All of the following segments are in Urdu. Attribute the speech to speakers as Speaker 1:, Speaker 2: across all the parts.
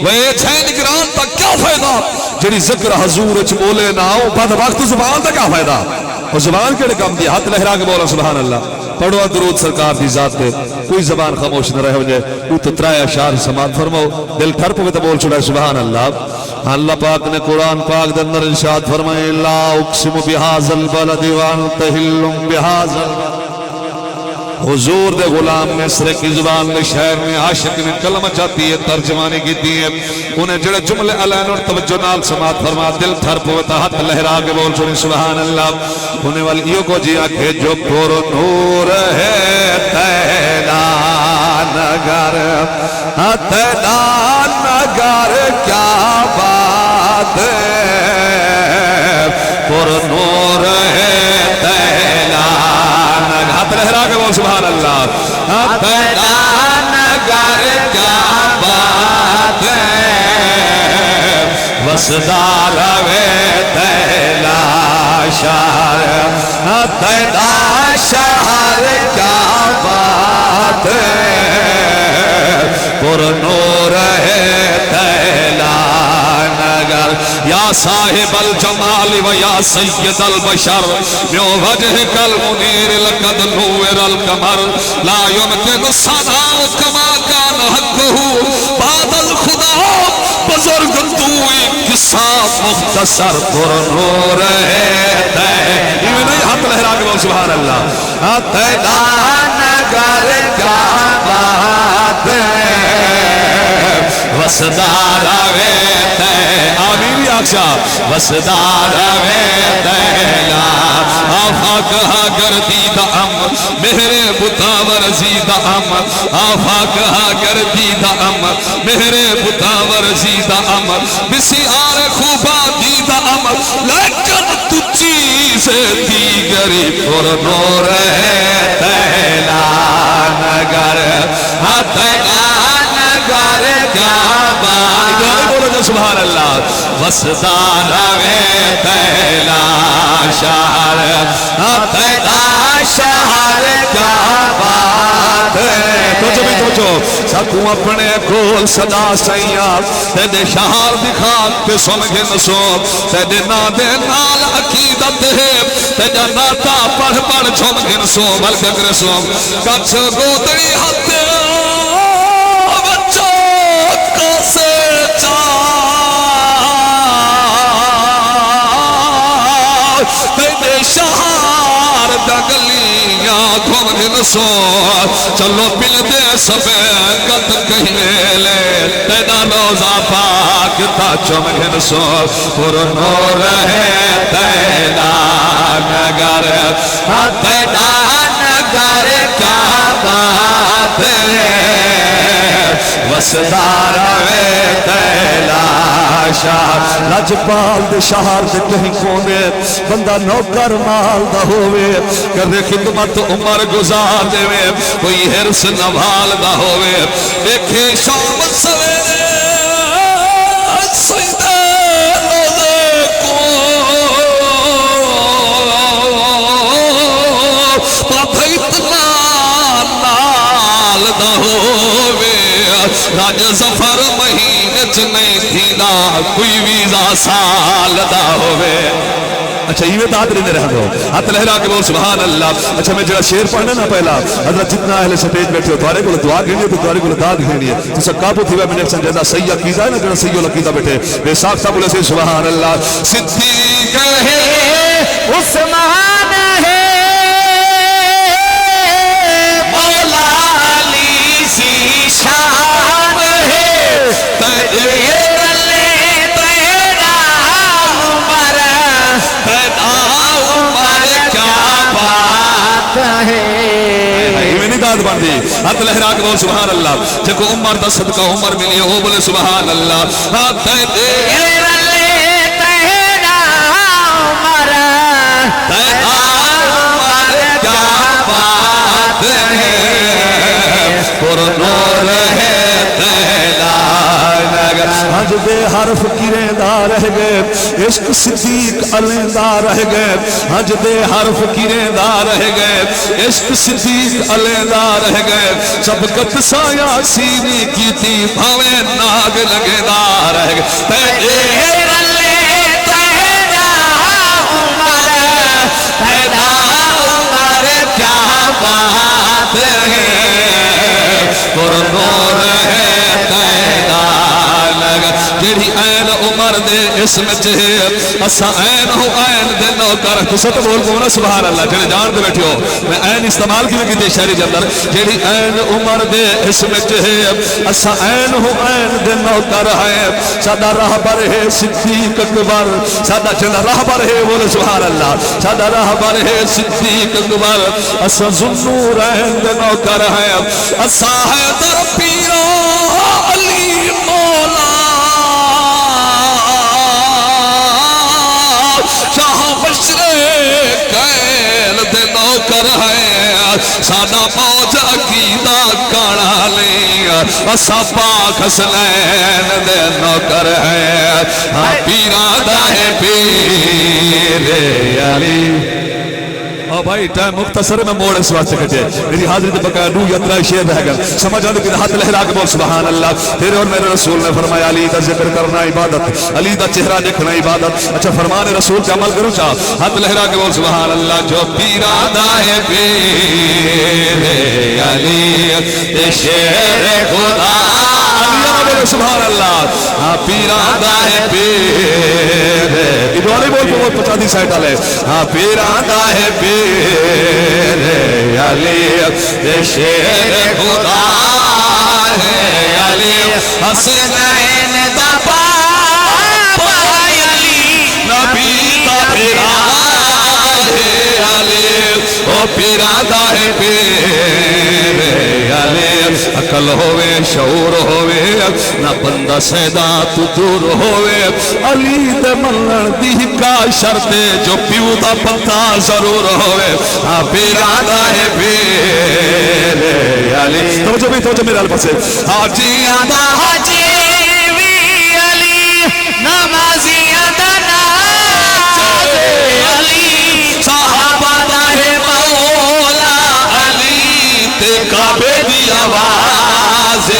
Speaker 1: وہ چھے نگران تا کیا فائدہ جڑی ذکر حضور اچ بولے نہ ہو بعد وقت زبان تا کیا فائدہ اور زبان کے کام دی ہاتھ لہرا کے بولا سبحان اللہ پڑھو درود سرکار دی ذات پہ کوئی زبان خاموش نہ رہے ہو جائے تو تترائے اشعار سماعت فرماؤ دل تھر پہ تو بول چھڑا سبحان اللہ اللہ پاک نے قرآن پاک دے اندر ارشاد فرمائے لا اقسم بہذا البلد وانت حل بہذا البلد حضور دے غلام مصر کی زبان میں شہر میں عاشق نے کلمہ چاہتی ہے ترجمانی کی دی ہے انہیں جڑے جملے علین اور توجہ نال سماعت فرما دل تھر پوتا ہاتھ لہرا کے بول چھوڑی سبحان اللہ انہیں والیوں کو جی آنکھیں جو پر نور ہے تیرا نگر تیرا نگر کیا بات ہے پر نور ہے تیرا ہاتھ لہرا کے بول سبحان اللہ تیرا نگر کیا بات ہے وسدار وے تیلا شہر تیرا شہر کیا بات ہے پر نور ہے تیلا نگر یا صاحب الجمال و یا سید البشر میں وجہ کل منیر لقد نور القمر لا یمکن صنع کما کان حقہ بعد الخدا بزرگ توئی قصہ مختصر پر نور ہے یہ نہیں ہاتھ لہرا کے بول سبحان اللہ تیرا نگر کیا بات ہے وسدار وے آمین یا اکشا وسدار وے تیلا آفاق ہا گردید ام مہرے بتاور زید ام آفاق ہا گردید ام مہرے بتاور زید ام بسیار خوبا دید ام لیکن تو چیز دیگری پر نور ہے تیلا نگر تیلا نگر کیا بات سبحان اللہ وسدار وے تیلا شہر تیلا شہر کیا بات ہے توجہ بھی توجہ سکوں اپنے کول صدا سیاں تیدے شہر دکھات پہ سمجھن سو تیدے نادے نال عقیدت ہے تیدے ناتا پڑھ پڑھ چھمجھن سو بلکہ رسو کچھ گودری ہاتھ شہار دگلیاں گھومن سو چلو پل دے سبیقت کہنے لے تینا روزہ پاک تا چمگن سو پر نور ہے تینا نگر تینا نگر کیا بات ہے وسدار وے تیلا شہر لجپال دے شہر دے کہیں کونے بندہ نوکر مال دا ہوئے کرے خدمت عمر گزار دے میں کوئی حرس نوال دا ہوئے دیکھے شام سویرے سیدے روزے کو پتہ اتنا نال دا ہوئے راج زفر مہینے چنے تھینا کوئی ویزا سال دا ہوئے اچھا یہ تو ہاتھ لینے رہ دو ہاتھ لہرا کے بول سبحان اللہ اچھا میں جڑا شیر پڑھنا نا پہلا حضرت جتنا اہل سٹیج بیٹھے ہو توارے کو دعا گھینی ہے تو توارے کو داد گھینی ہے تو سکاپو تھی میں نے سنجیدہ سیدہ کیزا ہے نا جڑا سیدہ لکیدہ بیٹھے بے ساکھ سا بولے سے سبحان اللہ صدیق ہے عثمان ہے مولا علی سی شان ہے تیرے بندی ہاتھ لہرا کے بول سبحان اللہ جکو عمر دا صدقہ عمر ملی ہو بولے سبحان اللہ ہاتھ تیرا عمر تیرا عمر کیا بات ہے پر نور ہے تیلا نگر ہج دے حرف گریندہ رہ گئے عشق صدیق علیندہ رہ گئے ہج دے حرف گریندہ رہ گئے عشق صدیق علیندہ رہ گئے سبقت سایہ سینی کی تھی بھاوے ناگ لگیندہ رہ گئے جیڑی این عمر دے اسم چہے اسا این ہو این دے نوکر تو سب بول بولا سبحان اللہ جنہیں جان دے بیٹھے ہو میں این استعمال کی لگی دے شہری جندر جیڑی این عمر دے اسم چہے اسا این ہو این دے نوکر ہے سادہ رہبر ہے صدیق اکبر سادہ چندہ رہبر ہے بولے سبحان اللہ سادہ رہبر ہے صدیق اکبر اسا ذنور این دے نوکر ہے اسا ہے در پیرو علی مولا شاہ بشر کیل دے نوکر ہے سادہ موج عقیدہ کانا لیں اسا پاک حسنین دے نوکر ہے پیران دا ہے پیر علی بھائی ٹائم مختصر میں موڑ اس واسطے کہتے ہیں میری حاضری تو بقایا نو یترہ شیر رہ گا سمجھ آنے کہ ہاتھ لہرا کے بول سبحان اللہ تیرے اور میرے رسول نے فرمایا علی دا ذکر کرنا عبادت علی دا چہرہ دیکھنا عبادت اچھا فرمان رسول کے عمل کرو چاہ ہاتھ لہرا کے بول سبحان اللہ جو پیرادہ ہے پیر علی شیر خدا سبحان اللہ پیرادہ ہے پیر ادوالی بول بہت 50 سائٹ آلے پیرادہ ہے پیر علی شیر خدا ہے علی حسنین دا پاپا علی نبی دا پیرا ہے علی او پیرادہ ہے پیر علی عقل ہوئے شعور ہوئے نہ بندہ سیدہ تو دور ہوئے علی دے ملن دی کا شرط جو پیو دا پتہ ضرور ہوئے پیرادہ ہے پیر علی توجہ میرے علی پسے حاجی آدھا حاجی وی علی نمازی آدھا ناز علی صحابہ دا ہے مولا علی تے کعبے دی آواز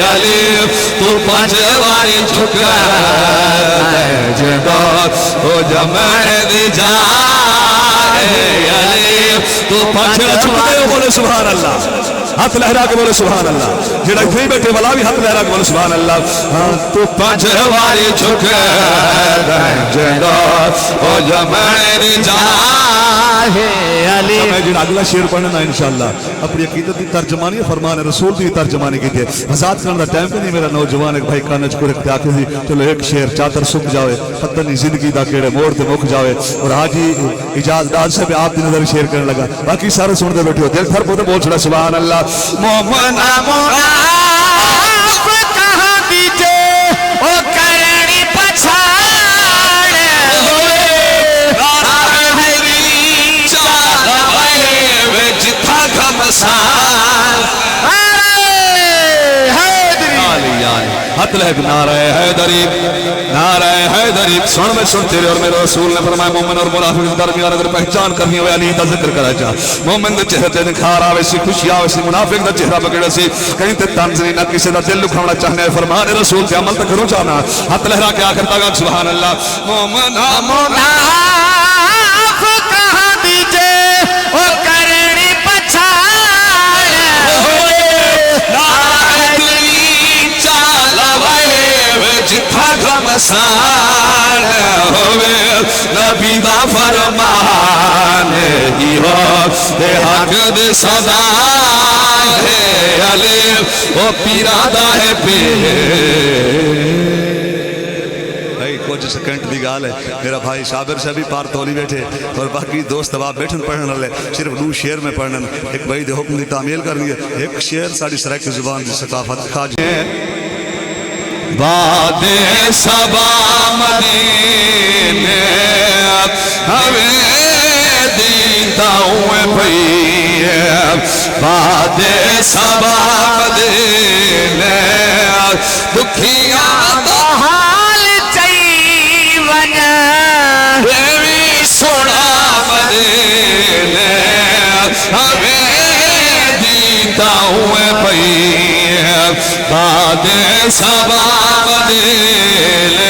Speaker 1: علی تو پنجواری جھکا جدار تو جمع دی جائے علی تو پنجواری جھکا بولے سبحان اللہ ہاتھ لہرا کے بولے سبحان اللہ جڑا کھئی بیٹھے والا بھی ہاتھ لہرا کے بولے سبحان اللہ تو پنجواری جھکا جدار تو جمع دی جائے علی میں جن اگلا شیر پڑھنا انشاءاللہ اپنی عقیدت دی ترجمانی فرمان رسول دی ترجمانی کی تھے آزاد کرنا ٹائم پہ نہیں میرا نوجوان ایک بھائی کانج کو رکھتے آکے تھی چلو ایک شیر چادر سکھ جاوے پتہ نہیں زندگی دا کیڑے موڑ تے مکھ جاوے اور حاجی اجاز داد سے بھی آپ دی نظر شیر کرنے لگا باقی سارے سن دے بیٹھے ہو دل تھر پوتے بول چھڑا سبحان اللہ مومن آف کہاں دیجے او کرنی پچھاڑ جتھا گھمسان حت لہک نعرہ حیدری نعرہ حیدری سن میں سن تیرے اور میرے رسول نے فرمایا مومن اور منافق درمیان اگر پہچان کرنی ہوئے علی دا ذکر کرا جا مومن دے چہرے تے نکھار آوے سی خوشی آوے سی منافق دا چہرہ پکڑے سی کہیں تے تنزنی نہ کسی دا دل لکھونا چاہنے فرمان رسول کے عمل تک کروں چاہنا حت لہرا کے آخر تاگا سبحان اللہ مومن منافق کہاں دیجے او کرنی پچھاڑ جتھا گھمسان ہوئے نبی دا فرمان ہی ہو دے حق دے صدا ہے علی وہ پیرادہ ہے پیر کچھ سیکنڈ دی گال ہے میرا بھائی شابر سے بھی پار تولی بیٹھے اور باقی دوست اب بیٹھن پڑھنے لے صرف دو شعر میں پڑھنے ایک بھائی دے حکم دی تعمیل کرنی ہے ایک شعر ساڑی سرائک زبان دی ثقافت خاج باد سبا مدینے ہمیں دیتا ہوئے پئی باد سبا مدینے دکھیاں باد سبا مدینے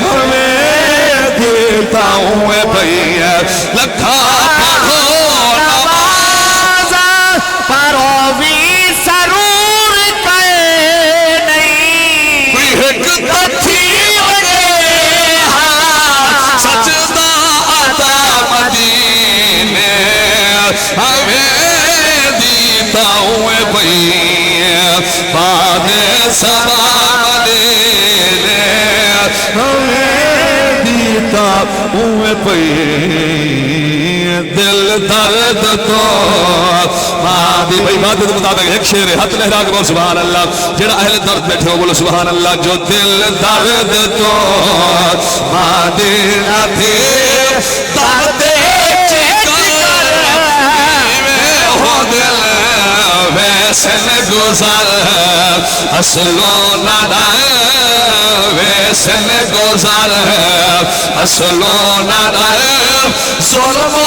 Speaker 1: ہمیں دیتا ہوں بھئی لکھا پڑھو نماز
Speaker 2: پروی سرور کئے نہیں
Speaker 1: ایک تتھی لگے ہاں سجدہ عطا مدینے ہمیں دیتا ہوں بھئی باد سبا مدینے ہمیں دیتا ہوں بھئی دل درد تو مادی بھئی بات مطابق ایک شعر ہے ہاتھ لہرا کے بول سبحان اللہ جڑا اہل درد بیٹھے ہو بولو سبحان اللہ جو دل درد تو مادی نہ تھی درد چکر میں ہو دل ویسے گزر اصلو ندائے ویسے گزر اصلو ندائے ظلم و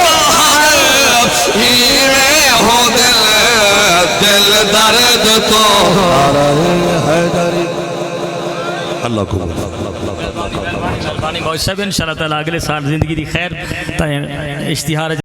Speaker 1: قہر ہی میں ہو دل درد تو اللہ کو
Speaker 2: مہربانی بہت صاحب انشاءاللہ تعالی اگلے سال زندگی دی خیر اشتہار